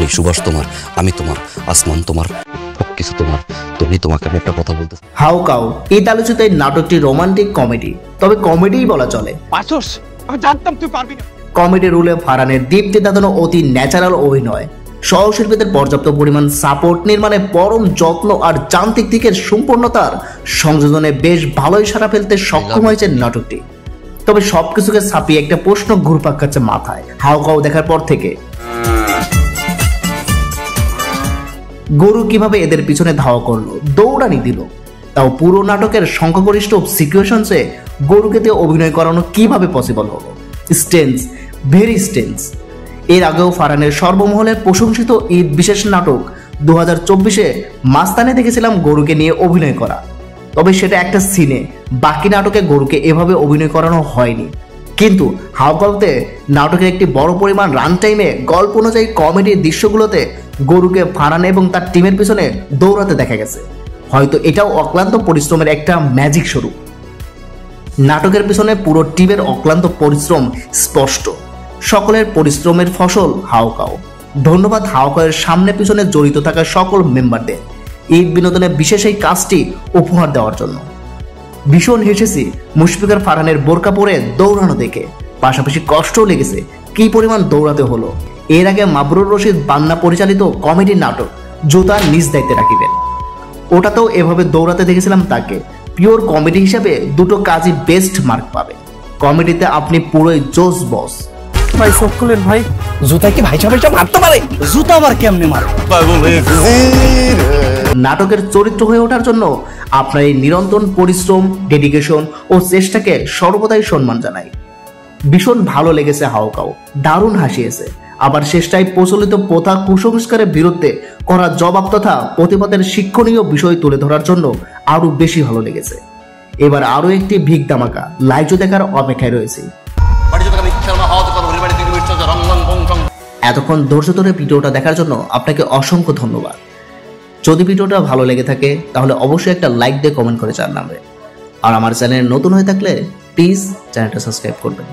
পানি সুবাস তোমার, আমি তোমার, আসমান তোমার, সবকিছু তোমার। তুমি তোমাকে আমি একটা কথা বলতে। হাউ কাউ এই আলোচিত এই নাটকটি রোমান্টিক কমেডি, তবে কমেডিই বলা চলে। আমি জানতাম তুই পারবি না। কমেডি রুলে ফারহানের দীপ্তিদাতানো অতি ন্যাচারাল অভিনয়, সহশিল্পীদের পর্যাপ্ত পরিমাণ সাপোর্ট, নির্মাণে পরম যত্ন আর যান্ত্রিক দিকের সম্পূর্ণতার সংযোজনে বেশ ভালোই সাড়া ফেলতে সক্ষম হয়েছে নাটকটি। তবে সবকিছুকে ছাপিয়ে একটা প্রশ্ন ঘুরপাক খাচ্ছে মাথায় হাউ কাউ দেখার পর থেকে। গরু কিভাবে এদের পিছনে ধাওয়া করলো, দৌড়ানি দিল, তাও পুরো নাটকের সংখ্যাগরিষ্ঠ সিচুয়েশনসে গরুকে দিয়ে অভিনয় করানো কিভাবে পসিবল হলো? স্টেন্স, ভেরি স্টেন্স। এর আগেও ফারহানের সর্বমহলে প্রশংসিত ঈদ বিশেষ নাটক 2024-এ মাস্তানে দেখেছিলাম গরুকে নিয়ে অভিনয় করা, তবে সেটা একটা সিনে, বাকি নাটকে গরুকে এভাবে অভিনয় করানো হয়নি। কিন্তু হাউকাউতে নাটকের একটি বড় পরিমাণ রান টাইমে গল্প অনুযায়ী কমেডির দৃশ্যগুলোতে গরুকে ফারহান এবং তার টিমের পিছনে দৌড়াতে দেখা গেছে। হয়তো এটাও অক্লান্ত পরিশ্রমের একটা ম্যাজিক স্বরূপ। নাটকের পিছনে পুরো টিমের অক্লান্ত পরিশ্রম স্পষ্ট, সকলের পরিশ্রমের ফসল হাউ কাউ। ধন্যবাদ হাউ কাউয়ের সামনে পিছনে জড়িত থাকা সকল মেম্বারদের ঈদ বিনোদনের বিশেষ এই কাজটি উপহার দেওয়ার জন্য। ভীষণ হেসেছি মুশফিকার ফারহানের বোরকা পরে দৌড়ানো দেখে, পাশাপাশি কষ্টও লেগেছে কি পরিমাণ দৌড়াতে হলো। এর আগে মাবরুর রশিদ বান্না পরিচালিত কমেডি নাটক জুতা নিজ দায়িত্বে রাখিবেন, ওটাতেও এভাবে দৌড়াতে দেখেছিলাম তাকে। পিওর কমেডি হিসাবে দুটো কাজই বেস্ট মার্ক পাবে। কমেডিতে আপনি পুরোই জোস বস। ভাই সব করলেন ভাই, জুতা কি ভাই সাহেব মারতে পারে? জুতা আবার কেমনে মারে? নাটকের চরিত্র হয়ে ওঠার জন্য আপনার এই নিরন্তর পরিশ্রম, ডেডিকেশন ও চেষ্টাকে সর্বদাই সম্মান জানাই। ভীষণ ভালো লেগেছে হাউ কাউ, দারুণ হাসিয়েছে। আবার শেষটায় প্রচলিত প্রথা কুসংস্কারের বিরুদ্ধে করা জবাব তথা প্রতিবাদের শিক্ষণীয় বিষয় তুলে ধরার জন্য আরো বেশি ভালো লেগেছে। এবার আরো একটি ভিক ধামাকা লাইজো দেখার অপেক্ষায় রয়েছে। এতক্ষণ ধৈর্য ধরে ভিডিওটা দেখার জন্য আপনাকে অসংখ্য ধন্যবাদ। যদি ভিডিওটা ভালো লেগে থাকে তাহলে অবশ্যই একটা লাইক দিয়ে কমেন্ট করে জানাবেন। আর আমার চ্যানেল নতুন হয়ে থাকলে প্লিজ চ্যানেলটা সাবস্ক্রাইব করবেন।